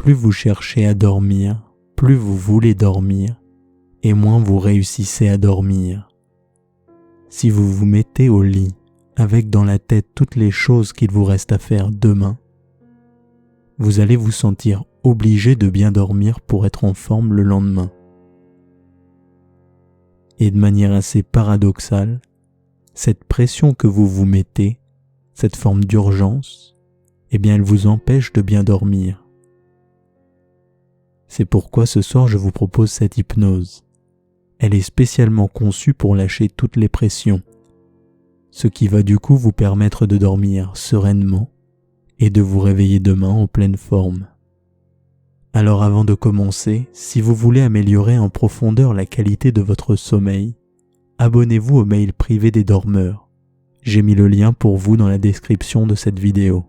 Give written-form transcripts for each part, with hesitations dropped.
plus vous cherchez à dormir, plus vous voulez dormir, et moins vous réussissez à dormir. Si vous vous mettez au lit avec dans la tête toutes les choses qu'il vous reste à faire demain, vous allez vous sentir obligé de bien dormir pour être en forme le lendemain. Et de manière assez paradoxale, cette pression que vous vous mettez, cette forme d'urgence, eh bien elle vous empêche de bien dormir. C'est pourquoi ce soir je vous propose cette hypnose. Elle est spécialement conçue pour lâcher toutes les pressions, ce qui va du coup vous permettre de dormir sereinement et de vous réveiller demain en pleine forme. Alors avant de commencer, si vous voulez améliorer en profondeur la qualité de votre sommeil, abonnez-vous au mail privé des dormeurs. J'ai mis le lien pour vous dans la description de cette vidéo.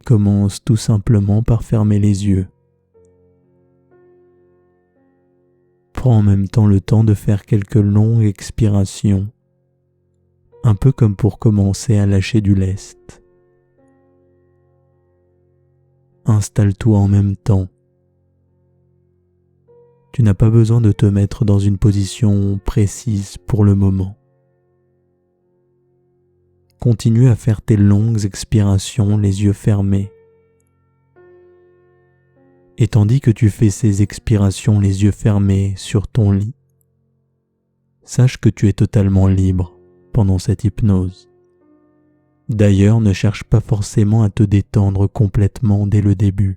Commence tout simplement par fermer les yeux. Prends en même temps le temps de faire quelques longues expirations, un peu comme pour commencer à lâcher du lest. Installe-toi en même temps. Tu n'as pas besoin de te mettre dans une position précise pour le moment. Continue à faire tes longues expirations les yeux fermés. Et tandis que tu fais ces expirations les yeux fermés sur ton lit, sache que tu es totalement libre pendant cette hypnose. D'ailleurs, ne cherche pas forcément à te détendre complètement dès le début.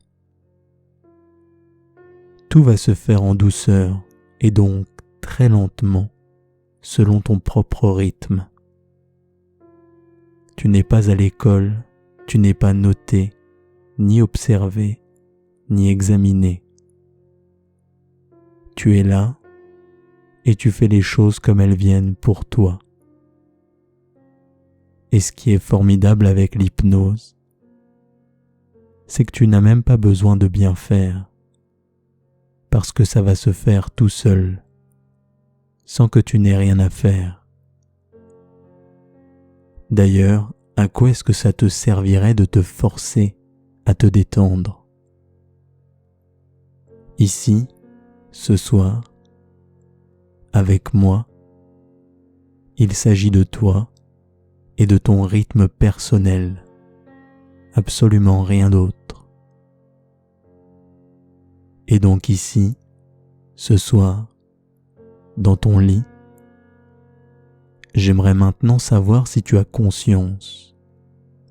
Tout va se faire en douceur et donc très lentement, selon ton propre rythme. Tu n'es pas à l'école, tu n'es pas noté, ni observé, ni examiné. Tu es là et tu fais les choses comme elles viennent pour toi. Et ce qui est formidable avec l'hypnose, c'est que tu n'as même pas besoin de bien faire, parce que ça va se faire tout seul, sans que tu n'aies rien à faire. D'ailleurs, à quoi est-ce que ça te servirait de te forcer à te détendre? Ici, ce soir, avec moi, il s'agit de toi et de ton rythme personnel, absolument rien d'autre. Et donc ici, ce soir, dans ton lit, j'aimerais maintenant savoir si tu as conscience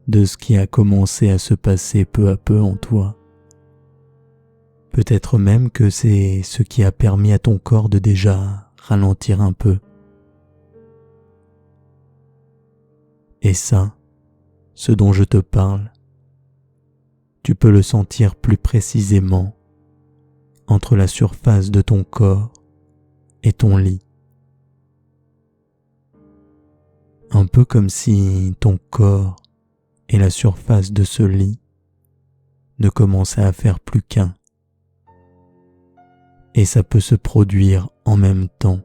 de ce qui a commencé à se passer peu à peu en toi. Peut-être même que c'est ce qui a permis à ton corps de déjà ralentir un peu. Et ça, ce dont je te parle, tu peux le sentir plus précisément entre la surface de ton corps et ton lit. Un peu comme si ton corps et la surface de ce lit ne commençaient à faire plus qu'un. Et ça peut se produire en même temps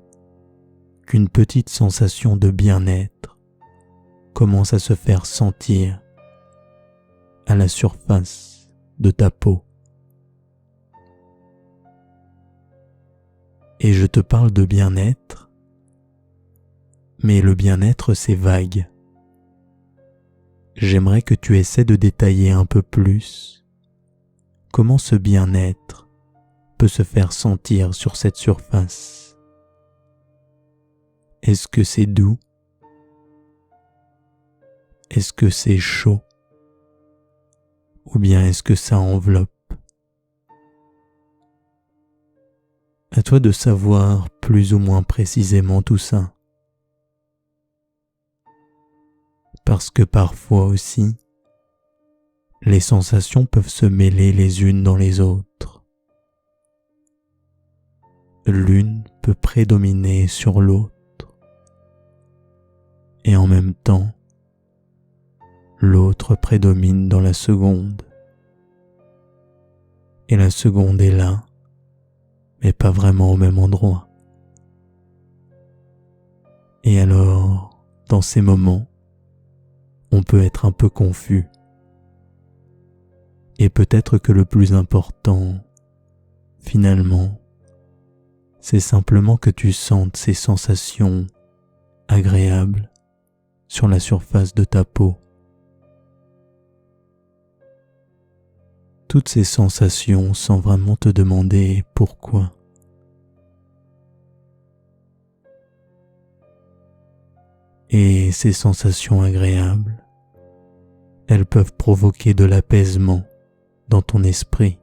qu'une petite sensation de bien-être commence à se faire sentir à la surface de ta peau. Et je te parle de bien-être, mais le bien-être c'est vague. J'aimerais que tu essaies de détailler un peu plus comment ce bien-être peut se faire sentir sur cette surface. Est-ce que c'est doux? Est-ce que c'est chaud? Ou bien est-ce que ça enveloppe? À toi de savoir plus ou moins précisément tout ça. Parce que parfois aussi, les sensations peuvent se mêler les unes dans les autres. L'une peut prédominer sur l'autre. Et en même temps, l'autre prédomine dans la seconde. Et la seconde est là, mais pas vraiment au même endroit. Et alors, dans ces moments, on peut être un peu confus. Et peut-être que le plus important, finalement, c'est simplement que tu sentes ces sensations agréables sur la surface de ta peau. Toutes ces sensations sans vraiment te demander pourquoi. Et ces sensations agréables, elles peuvent provoquer de l'apaisement dans ton esprit.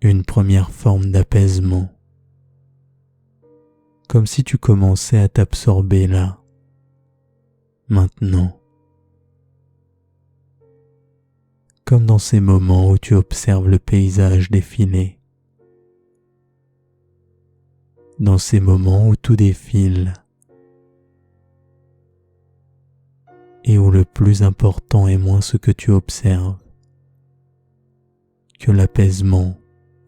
Une première forme d'apaisement, comme si tu commençais à t'absorber là, maintenant. Comme dans ces moments où tu observes le paysage défiler. Dans ces moments où tout défile et où le plus important est moins ce que tu observes que l'apaisement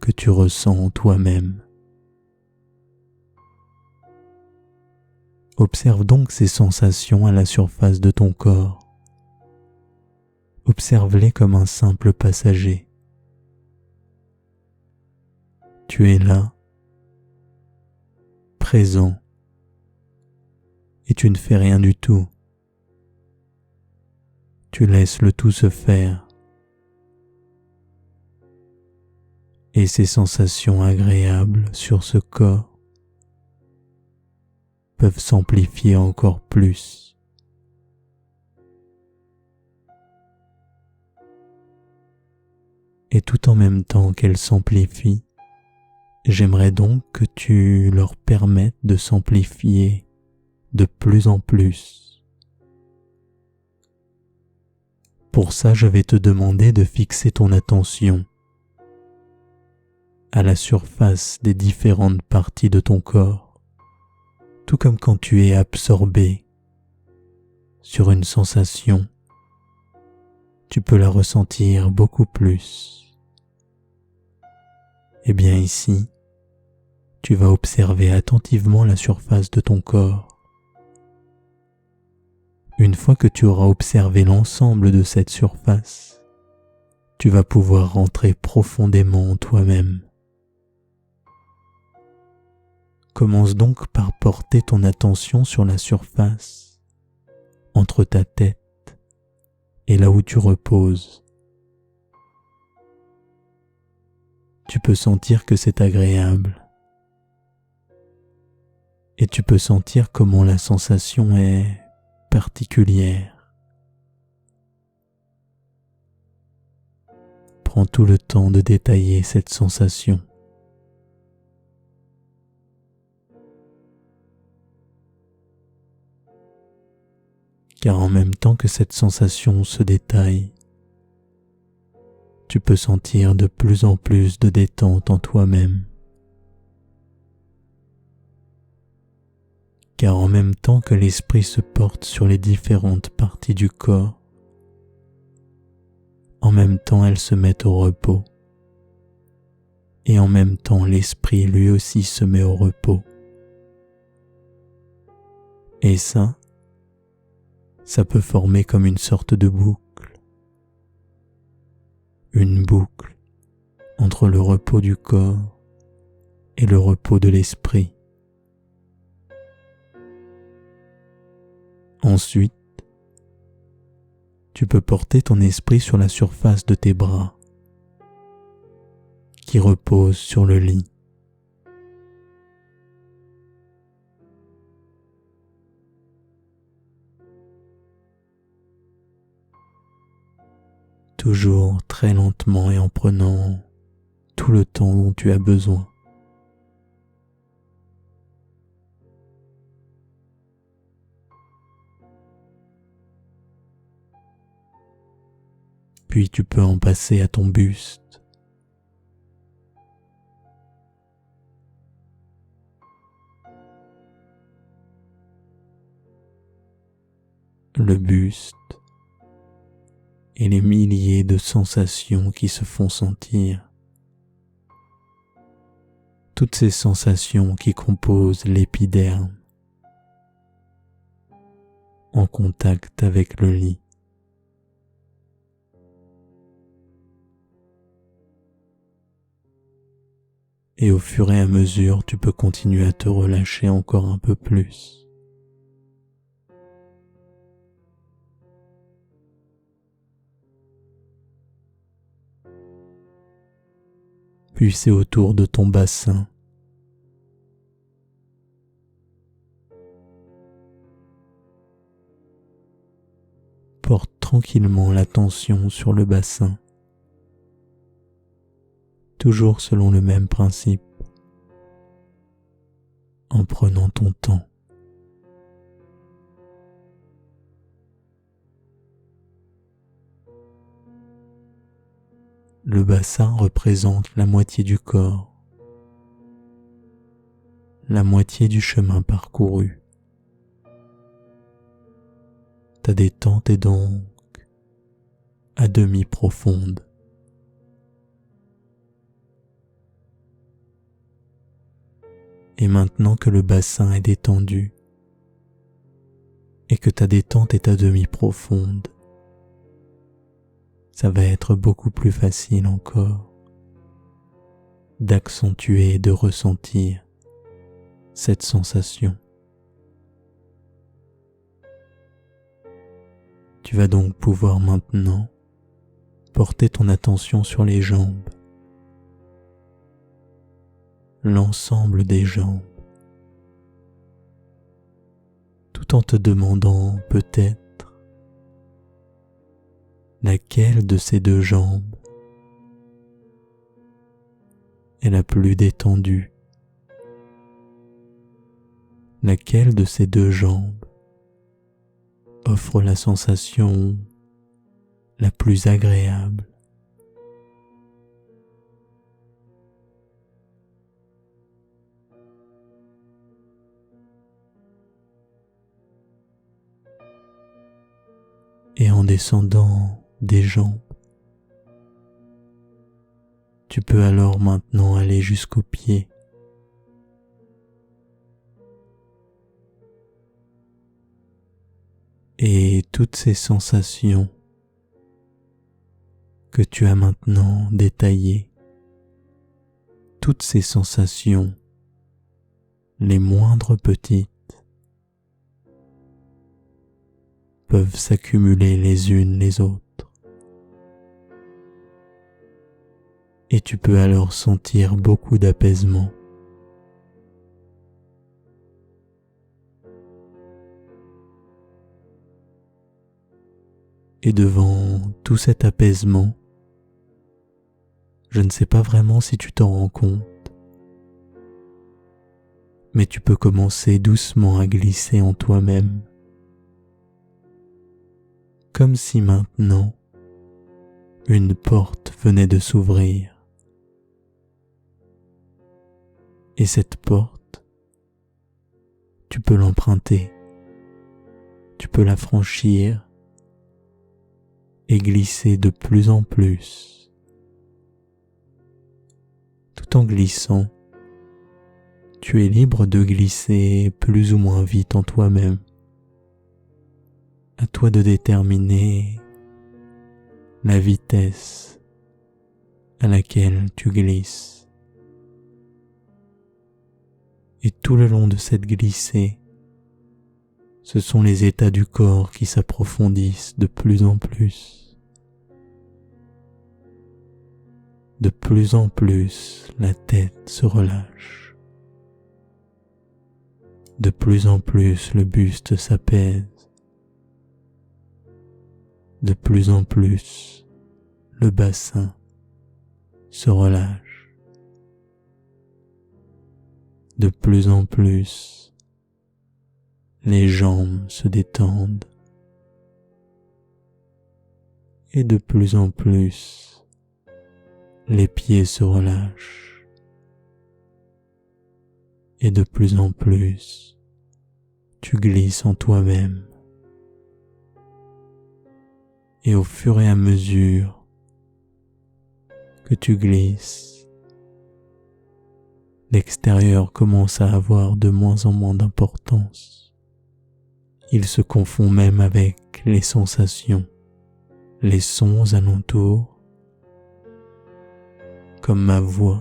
que tu ressens en toi-même. Observe donc ces sensations à la surface de ton corps. Observe-les comme un simple passager. Tu es là, présent, et tu ne fais rien du tout. Tu laisses le tout se faire. Et ces sensations agréables sur ce corps peuvent s'amplifier encore plus. Et tout en même temps qu'elles s'amplifient, j'aimerais donc que tu leur permettes de s'amplifier de plus en plus. Pour ça, je vais te demander de fixer ton attention à la surface des différentes parties de ton corps, tout comme quand tu es absorbé sur une sensation, tu peux la ressentir beaucoup plus. Et bien ici, tu vas observer attentivement la surface de ton corps. Une fois que tu auras observé l'ensemble de cette surface, tu vas pouvoir rentrer profondément en toi-même. Commence donc par porter ton attention sur la surface, entre ta tête et là où tu reposes. Tu peux sentir que c'est agréable. Et tu peux sentir comment la sensation est particulière. Prends tout le temps de détailler cette sensation. Car en même temps que cette sensation se détaille, tu peux sentir de plus en plus de détente en toi-même. Car en même temps que l'esprit se porte sur les différentes parties du corps, en même temps elles se mettent au repos. Et en même temps l'esprit lui aussi se met au repos. Et ça peut former comme une sorte de boucle. Une boucle entre le repos du corps et le repos de l'esprit. Ensuite, tu peux porter ton esprit sur la surface de tes bras qui reposent sur le lit. Toujours très lentement et en prenant tout le temps dont tu as besoin. Puis tu peux en passer à ton buste. Le buste et les milliers de sensations qui se font sentir. Toutes ces sensations qui composent l'épiderme. en contact avec le lit. Et au fur et à mesure, tu peux continuer à te relâcher encore un peu plus. Puis c'est autour de ton bassin. Porte tranquillement l'attention sur le bassin, toujours selon le même principe, en prenant ton temps. Le bassin représente la moitié du corps, la moitié du chemin parcouru. Ta détente est donc à demi profonde. Et maintenant que le bassin est détendu et que ta détente est à demi profonde, ça va être beaucoup plus facile encore d'accentuer et de ressentir cette sensation. Tu vas donc pouvoir maintenant porter ton attention sur les jambes, l'ensemble des jambes, tout en te demandant peut-être laquelle de ces deux jambes est la plus détendue, laquelle de ces deux jambes offre la sensation la plus agréable. Et en descendant des jambes, tu peux alors maintenant aller jusqu'aux pieds. Et toutes ces sensations que tu as maintenant détaillées, toutes ces sensations, les moindres petites, peuvent s'accumuler les unes les autres. Et tu peux alors sentir beaucoup d'apaisement. Et devant tout cet apaisement, je ne sais pas vraiment si tu t'en rends compte, mais tu peux commencer doucement à glisser en toi-même, comme si maintenant une porte venait de s'ouvrir. Et cette porte, tu peux l'emprunter, tu peux la franchir et glisser de plus en plus. Tout en glissant, tu es libre de glisser plus ou moins vite en toi-même. À toi de déterminer la vitesse à laquelle tu glisses. Et tout le long de cette glissée, ce sont les états du corps qui s'approfondissent de plus en plus. De plus en plus, la tête se relâche. De plus en plus, le buste s'apaise. De plus en plus, le bassin se relâche. De plus en plus, les jambes se détendent. Et de plus en plus, les pieds se relâchent. Et de plus en plus, tu glisses en toi-même. Et au fur et à mesure que tu glisses, l'extérieur commence à avoir de moins en moins d'importance. Il se confond même avec les sensations, les sons alentours, comme ma voix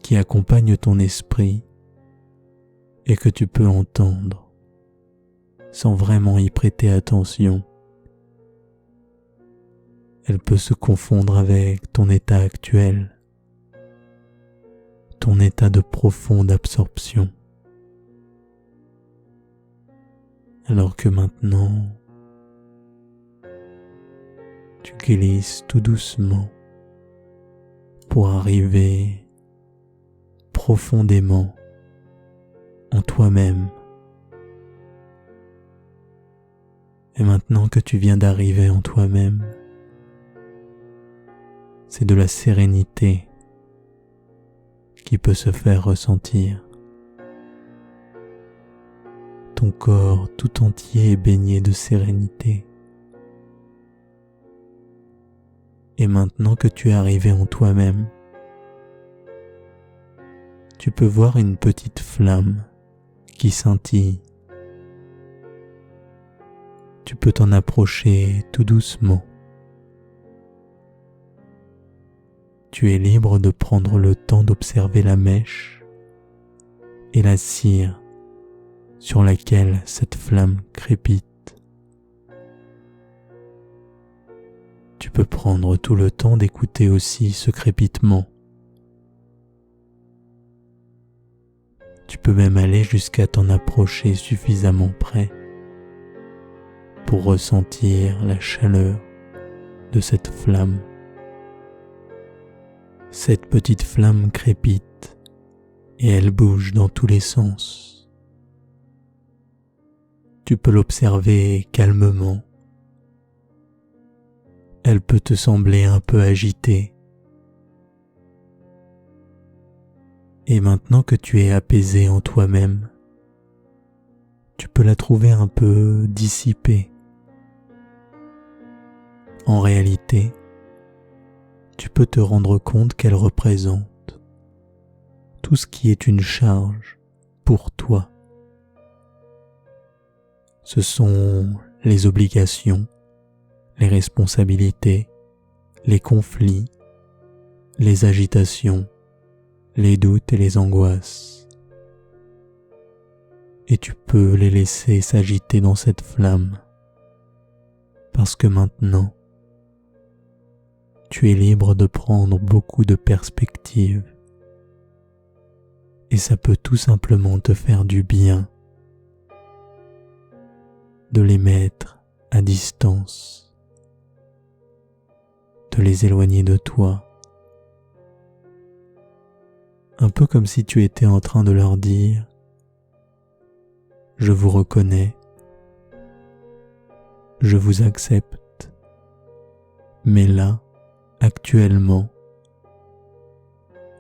qui accompagne ton esprit et que tu peux entendre sans vraiment y prêter attention. Elle peut se confondre avec ton état actuel, ton état de profonde absorption. Alors que maintenant, tu glisses tout doucement pour arriver profondément en toi-même. Et maintenant que tu viens d'arriver en toi-même, c'est de la sérénité qui peut se faire ressentir. Ton corps tout entier est baigné de sérénité. Et maintenant que tu es arrivé en toi-même, tu peux voir une petite flamme qui scintille. Tu peux t'en approcher tout doucement. Tu es libre de prendre le temps d'observer la mèche et la cire sur laquelle cette flamme crépite. Tu peux prendre tout le temps d'écouter aussi ce crépitement. Tu peux même aller jusqu'à t'en approcher suffisamment près pour ressentir la chaleur de cette flamme. Cette petite flamme crépite et elle bouge dans tous les sens. Tu peux l'observer calmement. Elle peut te sembler un peu agitée. Et maintenant que tu es apaisé en toi-même, tu peux la trouver un peu dissipée. En réalité, tu peux te rendre compte qu'elle représente tout ce qui est une charge pour toi. Ce sont les obligations, les responsabilités, les conflits, les agitations, les doutes et les angoisses. Et tu peux les laisser s'agiter dans cette flamme, parce que maintenant, tu es libre de prendre beaucoup de perspectives. Et ça peut tout simplement te faire du bien de les mettre à distance, de les éloigner de toi. Un peu comme si tu étais en train de leur dire « Je vous reconnais, je vous accepte, mais là, actuellement,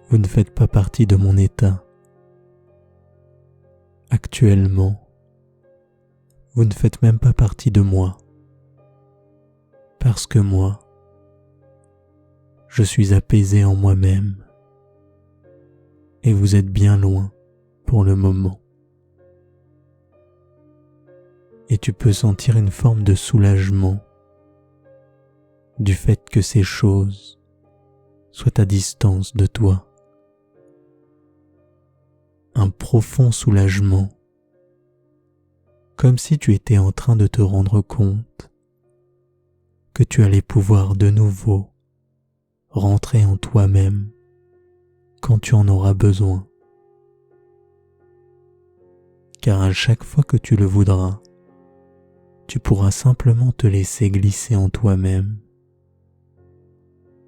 vous ne faites pas partie de mon état. Actuellement, vous ne faites même pas partie de moi. Parce que moi, je suis apaisé en moi-même. Et vous êtes bien loin pour le moment. Et tu peux sentir une forme de soulagement du fait que ces choses soient à distance de toi. Un profond soulagement, comme si tu étais en train de te rendre compte que tu allais pouvoir de nouveau rentrer en toi-même quand tu en auras besoin. Car à chaque fois que tu le voudras, tu pourras simplement te laisser glisser en toi-même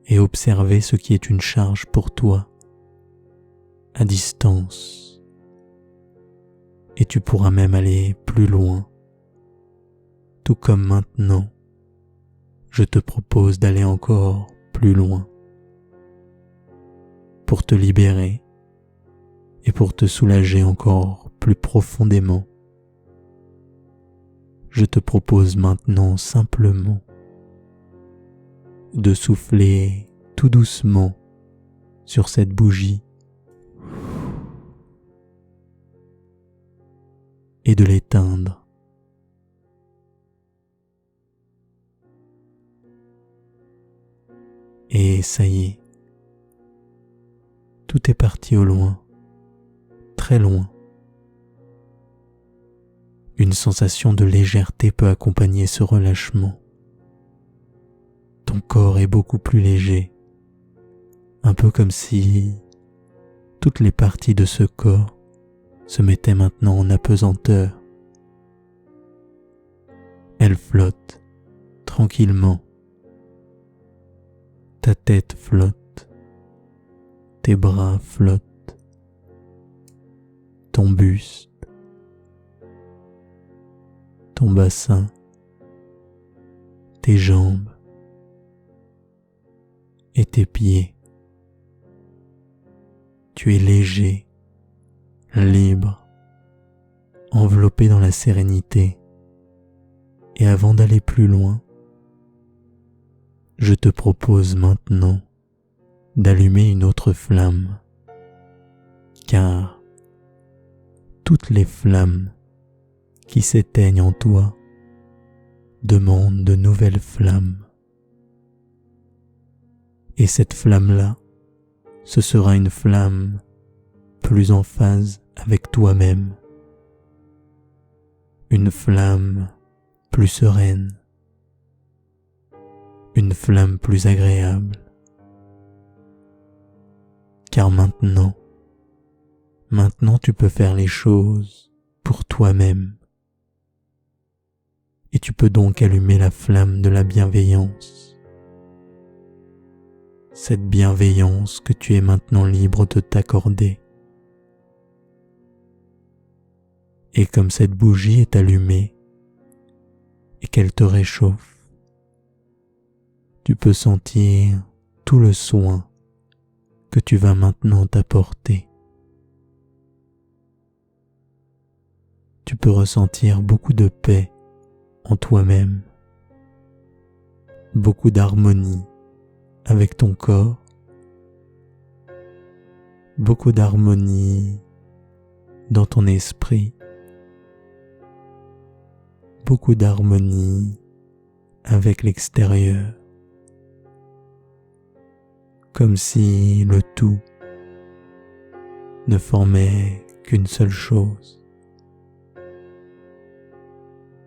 et observer ce qui est une charge pour toi, à distance. Et tu pourras même aller plus loin, tout comme maintenant, je te propose d'aller encore plus loin, pour te libérer et pour te soulager encore plus profondément. Je te propose maintenant simplement de souffler tout doucement sur cette bougie et de l'éteindre Et ça y est, tout est parti au loin, très loin. Une sensation de légèreté peut accompagner ce relâchement. Ton corps est beaucoup plus léger, un peu comme si toutes les parties de ce corps se mettaient maintenant en apesanteur. Elles flottent tranquillement. Ta tête flotte, tes bras flottent, ton buste, ton bassin, tes jambes et tes pieds. Tu es léger, libre, enveloppé dans la sérénité. Et avant d'aller plus loin, je te propose maintenant d'allumer une autre flamme, car toutes les flammes qui s'éteignent en toi demandent de nouvelles flammes. Et cette flamme-là, ce sera une flamme plus en phase avec toi-même, une flamme plus sereine, une flamme plus agréable. Car maintenant tu peux faire les choses pour toi-même. Et tu peux donc allumer la flamme de la bienveillance. Cette bienveillance que tu es maintenant libre de t'accorder. Et comme cette bougie est allumée et qu'elle te réchauffe, tu peux sentir tout le soin que tu vas maintenant t'apporter. Tu peux ressentir beaucoup de paix en toi-même, beaucoup d'harmonie avec ton corps, beaucoup d'harmonie dans ton esprit, beaucoup d'harmonie avec l'extérieur, comme si le tout ne formait qu'une seule chose.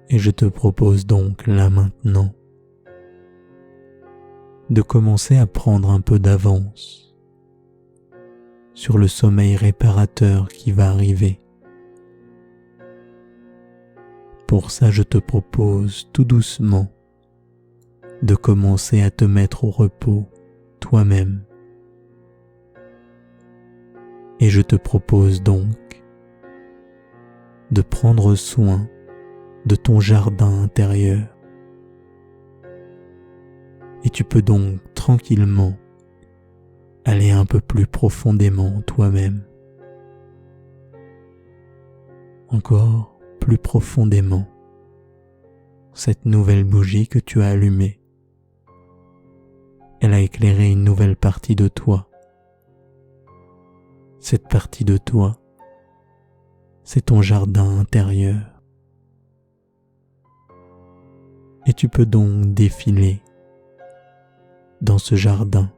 Et je te propose donc là maintenant de commencer à prendre un peu d'avance sur le sommeil réparateur qui va arriver. Pour ça, je te propose tout doucement de commencer à te mettre au repos toi-même. Et je te propose donc de prendre soin de ton jardin intérieur. Et tu peux donc tranquillement aller un peu plus profondément en toi-même. Encore plus profondément. Cette nouvelle bougie que tu as allumée, elle a éclairé une nouvelle partie de toi. Cette partie de toi, c'est ton jardin intérieur. Et tu peux donc défiler dans ce jardin.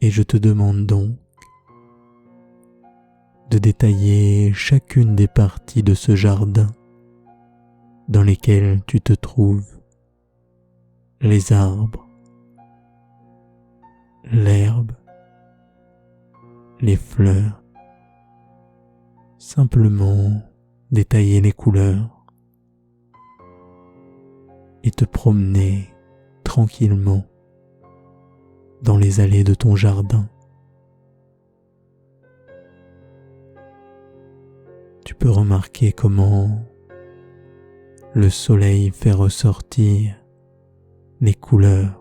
Et je te demande donc de détailler chacune des parties de ce jardin dans lesquelles tu te trouves. Les arbres, l'herbe, les fleurs. Simplement détailler les couleurs et te promener tranquillement dans les allées de ton jardin. Tu peux remarquer comment le soleil fait ressortir les couleurs,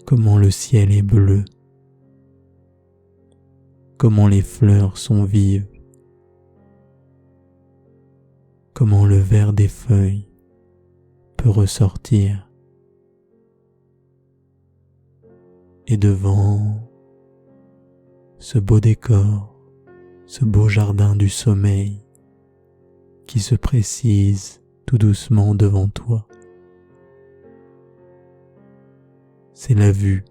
comment le ciel est bleu, comment les fleurs sont vives, comment le vert des feuilles peut ressortir. Et devant ce beau décor, ce beau jardin du sommeil qui se précise tout doucement devant toi. C'est la vue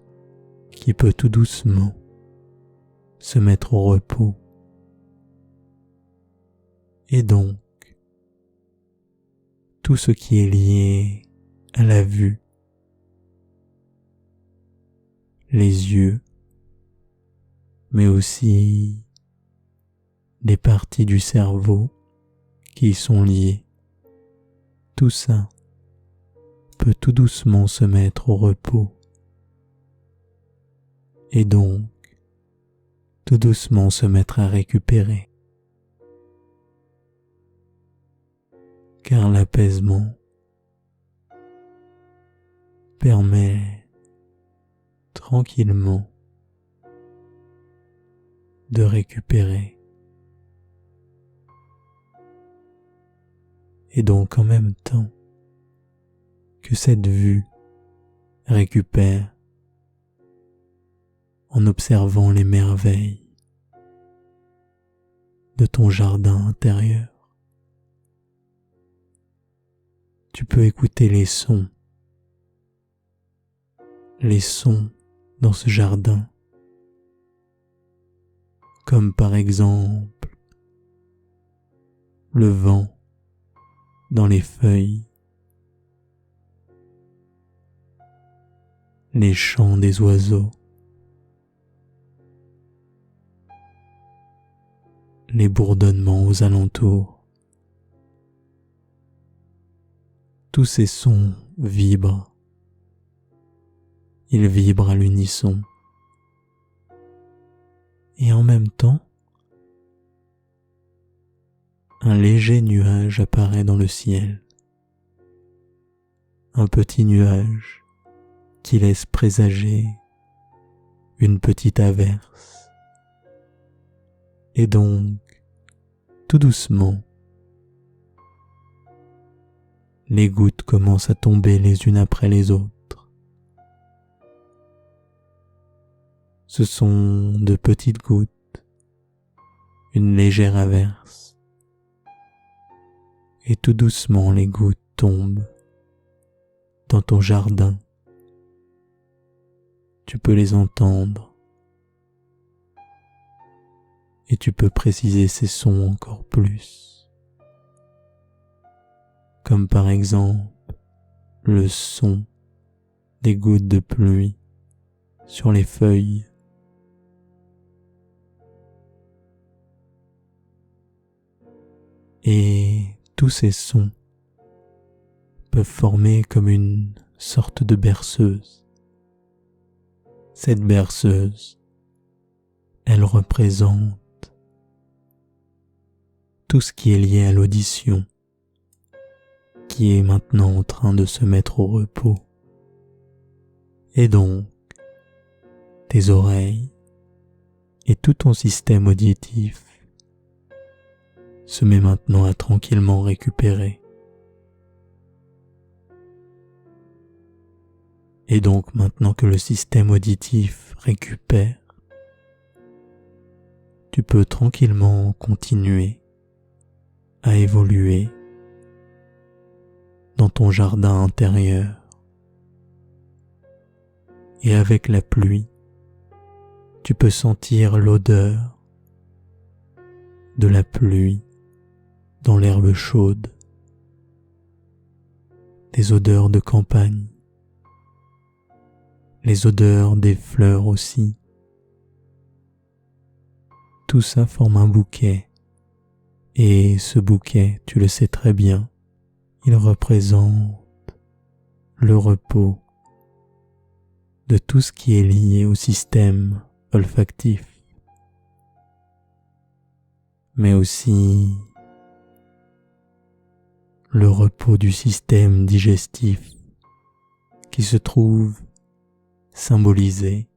qui peut tout doucement se mettre au repos. Et donc, tout ce qui est lié à la vue, les yeux, mais aussi des parties du cerveau qui y sont liées, tout ça peut tout doucement se mettre au repos. Et donc, tout doucement se mettre à récupérer. Car l'apaisement permet tranquillement de récupérer. Et donc en même temps que cette vue récupère en observant les merveilles de ton jardin intérieur, tu peux écouter les sons dans ce jardin, comme par exemple le vent dans les feuilles, les chants des oiseaux, les bourdonnements aux alentours. Tous ces sons vibrent. Ils vibrent à l'unisson. Et en même temps, un léger nuage apparaît dans le ciel. Un petit nuage qui laisse présager une petite averse. Et donc, tout doucement, les gouttes commencent à tomber les unes après les autres. Ce sont de petites gouttes, une légère averse. Et tout doucement les gouttes tombent dans ton jardin. Tu peux les entendre. Et tu peux préciser ces sons encore plus. Comme par exemple le son des gouttes de pluie sur les feuilles. Et tous ces sons peuvent former comme une sorte de berceuse. Cette berceuse, elle représente tout ce qui est lié à l'audition, qui est maintenant en train de se mettre au repos. Et donc, tes oreilles et tout ton système auditif se met maintenant à tranquillement récupérer. Et donc maintenant que le système auditif récupère, tu peux tranquillement continuer à évoluer dans ton jardin intérieur. Et avec la pluie, tu peux sentir l'odeur de la pluie dans l'herbe chaude, des odeurs de campagne, les odeurs des fleurs aussi. Tout ça forme un bouquet, et ce bouquet, tu le sais très bien, il représente le repos de tout ce qui est lié au système olfactif, mais aussi le repos du système digestif qui se trouve symbolisé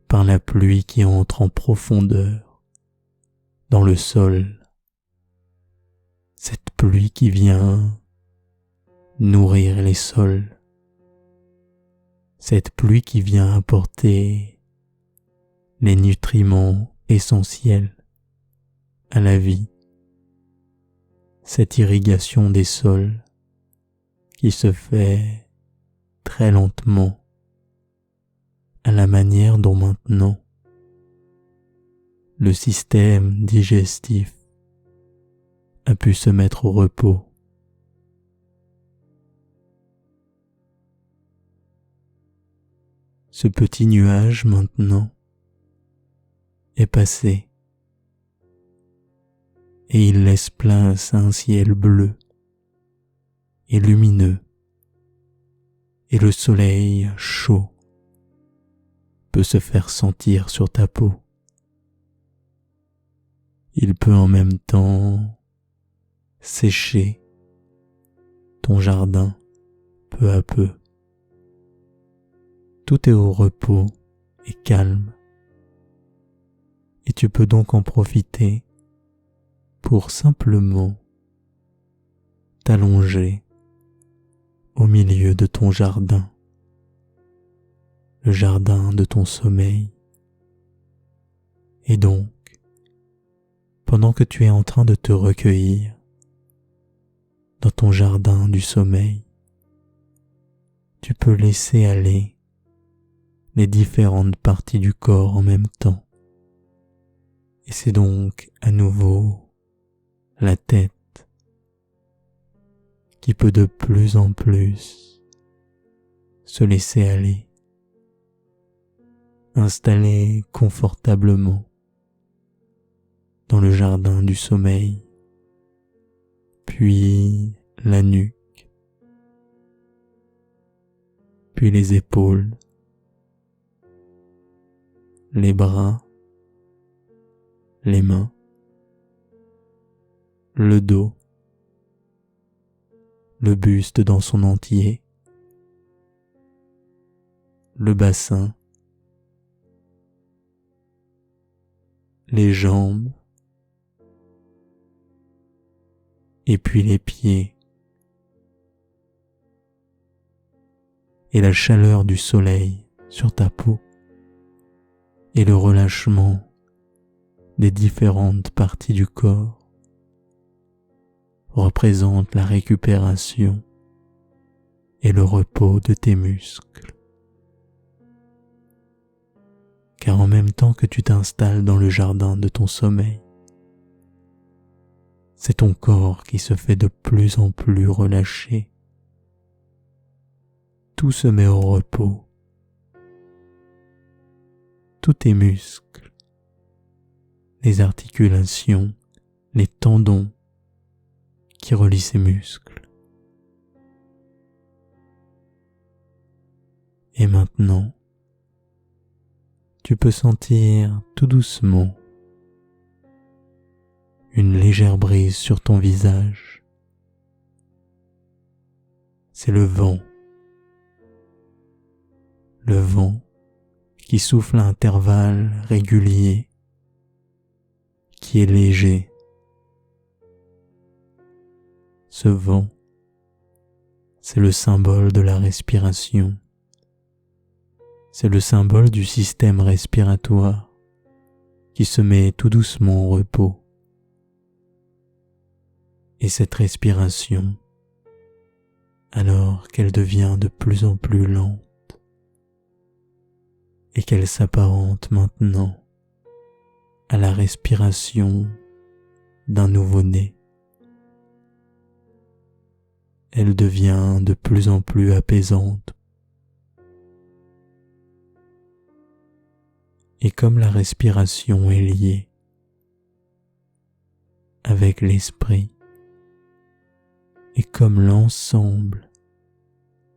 par la pluie qui entre en profondeur dans le sol. Cette pluie qui vient nourrir les sols. Cette pluie qui vient apporter les nutriments essentiels à la vie. Cette irrigation des sols qui se fait très lentement, à la manière dont maintenant le système digestif a pu se mettre au repos. Ce petit nuage maintenant est passé et il laisse place à un ciel bleu et lumineux, et le soleil chaud peut se faire sentir sur ta peau. Il peut en même temps sécher ton jardin peu à peu. Tout est au repos et calme, et tu peux donc en profiter pour simplement t'allonger au milieu de ton jardin, le jardin de ton sommeil. Et donc, pendant que tu es en train de te recueillir dans ton jardin du sommeil, tu peux laisser aller les différentes parties du corps en même temps. Et c'est donc à nouveau la tête qui peut de plus en plus se laisser aller, installer confortablement dans le jardin du sommeil, puis la nuque, puis les épaules, les bras, les mains, le dos, le buste dans son entier, le bassin, les jambes, et puis les pieds, et la chaleur du soleil sur ta peau, et le relâchement des différentes parties du corps représentent la récupération et le repos de tes muscles. Car en même temps que tu t'installes dans le jardin de ton sommeil, c'est ton corps qui se fait de plus en plus relâché. Tout se met au repos. Tous tes muscles, les articulations, les tendons qui relient ces muscles. Et maintenant, tu peux sentir tout doucement une légère brise sur ton visage. C'est le vent qui souffle à intervalles réguliers, qui est léger. Ce vent, c'est le symbole de la respiration. C'est le symbole du système respiratoire qui se met tout doucement au repos. Et cette respiration, alors qu'elle devient de plus en plus lente et qu'elle s'apparente maintenant à la respiration d'un nouveau-né, elle devient de plus en plus apaisante. Et comme la respiration est liée avec l'esprit, et comme l'ensemble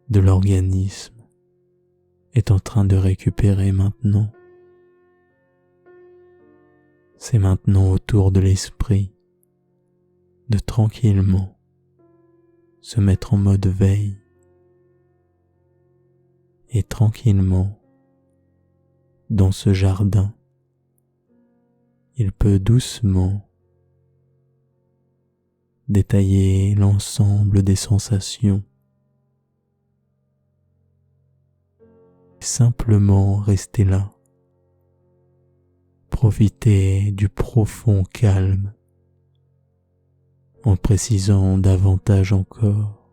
de l'organisme est en train de récupérer maintenant, c'est maintenant au tour de l'esprit de tranquillement se mettre en mode veille et tranquillement dans ce jardin, il peut doucement détailler l'ensemble des sensations, simplement rester là, profiter du profond calme en précisant davantage encore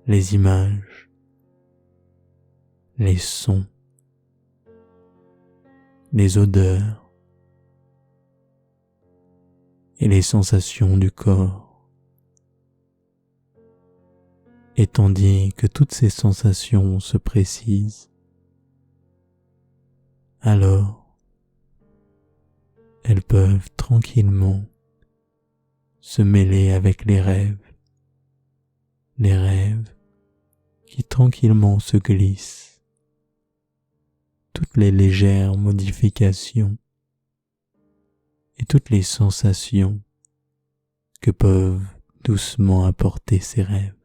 les images, les sons, les odeurs et les sensations du corps. Et tandis que toutes ces sensations se précisent, alors elles peuvent tranquillement se mêler avec les rêves qui tranquillement se glissent, toutes les légères modifications et toutes les sensations que peuvent doucement apporter ces rêves.